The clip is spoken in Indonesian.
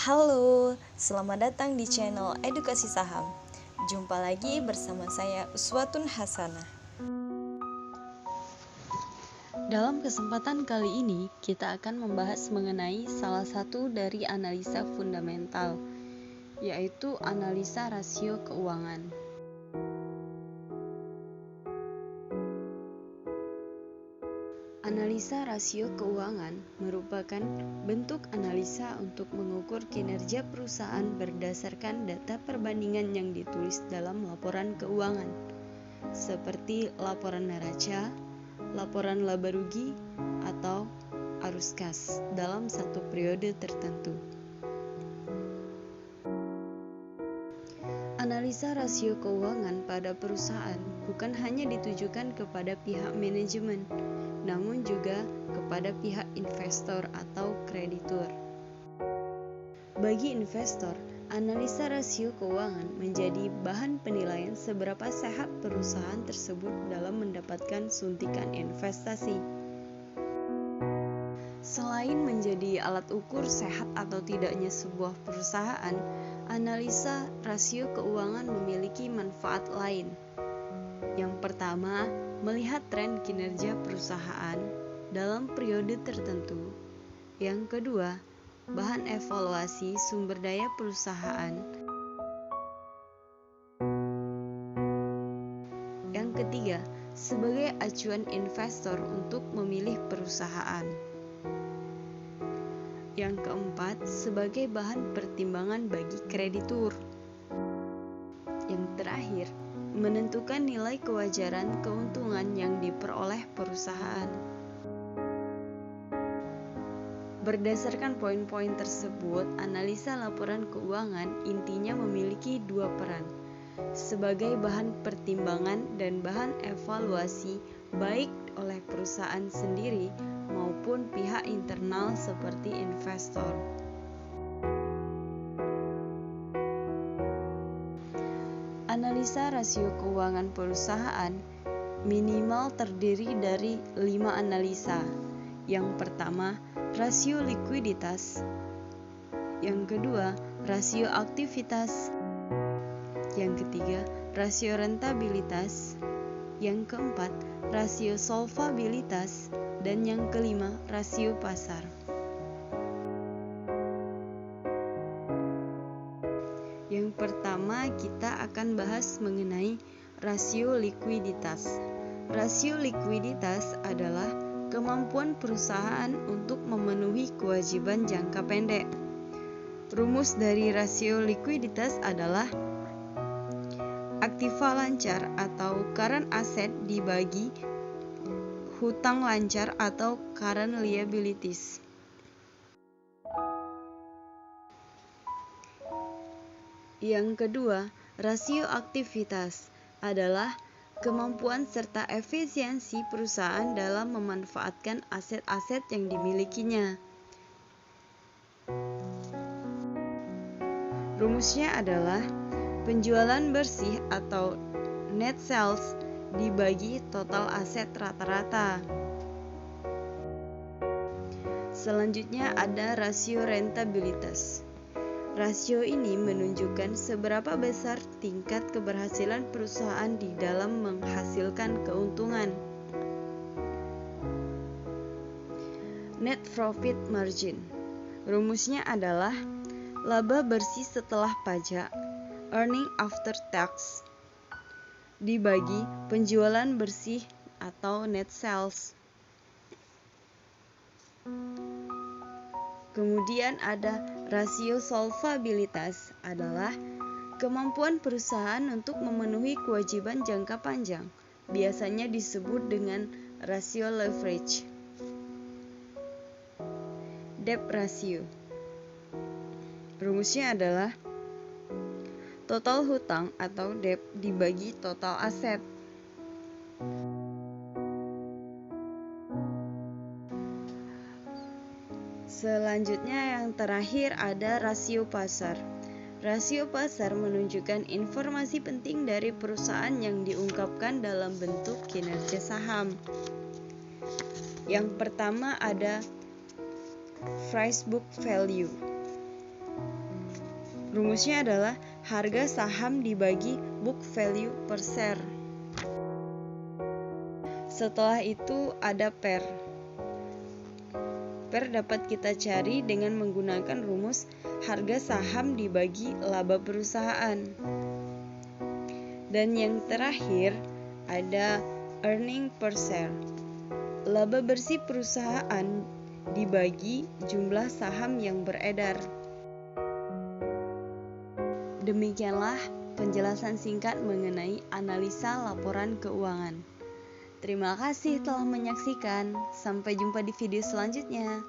Halo, selamat datang di channel Edukasi Saham. Jumpa lagi bersama saya Uswatun Hasanah. Dalam kesempatan kali ini, kita akan membahas mengenai salah satu dari analisa fundamental, yaitu analisa rasio keuangan. Analisa rasio keuangan merupakan bentuk analisa untuk mengukur kinerja perusahaan berdasarkan data perbandingan yang ditulis dalam laporan keuangan, seperti laporan neraca, laporan laba rugi, atau arus kas dalam satu periode tertentu. Analisa rasio keuangan pada perusahaan bukan hanya ditujukan kepada pihak manajemen, namun juga kepada pihak investor atau kreditur. Bagi investor, analisa rasio keuangan menjadi bahan penilaian seberapa sehat perusahaan tersebut dalam mendapatkan suntikan investasi. Selain menjadi alat ukur sehat atau tidaknya sebuah perusahaan, analisa rasio keuangan memiliki manfaat lain. Yang pertama, melihat tren kinerja perusahaan dalam periode tertentu. Yang kedua, bahan evaluasi sumber daya perusahaan. Yang ketiga, sebagai acuan investor untuk memilih perusahaan. Yang keempat, sebagai bahan pertimbangan bagi kreditur. Yang terakhir, menentukan nilai kewajaran keuntungan yang diperoleh perusahaan. Berdasarkan poin-poin tersebut, analisa laporan keuangan intinya memiliki dua peran, sebagai bahan pertimbangan dan bahan evaluasi baik oleh perusahaan sendiri maupun pihak internal seperti investor. Analisa rasio keuangan perusahaan minimal terdiri dari 5 analisa. Yang pertama, rasio likuiditas. Yang kedua, rasio aktivitas. Yang ketiga, rasio rentabilitas. Yang keempat, rasio solvabilitas. Dan yang kelima, rasio pasar. Yang pertama, kita akan bahas mengenai rasio likuiditas. Rasio likuiditas adalah kemampuan perusahaan untuk memenuhi kewajiban jangka pendek. Rumus dari rasio likuiditas adalah aktiva lancar atau current asset dibagi hutang lancar atau current liabilities. Yang kedua, rasio aktivitas adalah kemampuan serta efisiensi perusahaan dalam memanfaatkan aset-aset yang dimilikinya. Rumusnya adalah penjualan bersih atau net sales dibagi total aset rata-rata. Selanjutnya ada rasio rentabilitas. Rasio ini menunjukkan seberapa besar tingkat keberhasilan perusahaan di dalam menghasilkan keuntungan. Net profit margin. Rumusnya adalah laba bersih setelah pajak, earning after tax, dibagi penjualan bersih atau net sales. Kemudian ada rasio solvabilitas adalah kemampuan perusahaan untuk memenuhi kewajiban jangka panjang, biasanya disebut dengan rasio leverage. Debt ratio. Rumusnya adalah total hutang atau debt dibagi total aset. Selanjutnya yang terakhir ada rasio pasar. Rasio pasar menunjukkan informasi penting dari perusahaan yang diungkapkan dalam bentuk kinerja saham. Yang pertama ada price book value. Rumusnya adalah harga saham dibagi book value per share. Setelah itu ada PER. PER dapat kita cari dengan menggunakan rumus harga saham dibagi laba perusahaan. Dan yang terakhir ada earning per share. Laba bersih perusahaan dibagi jumlah saham yang beredar. Demikianlah penjelasan singkat mengenai analisa laporan keuangan. Terima kasih telah menyaksikan. Sampai jumpa di video selanjutnya.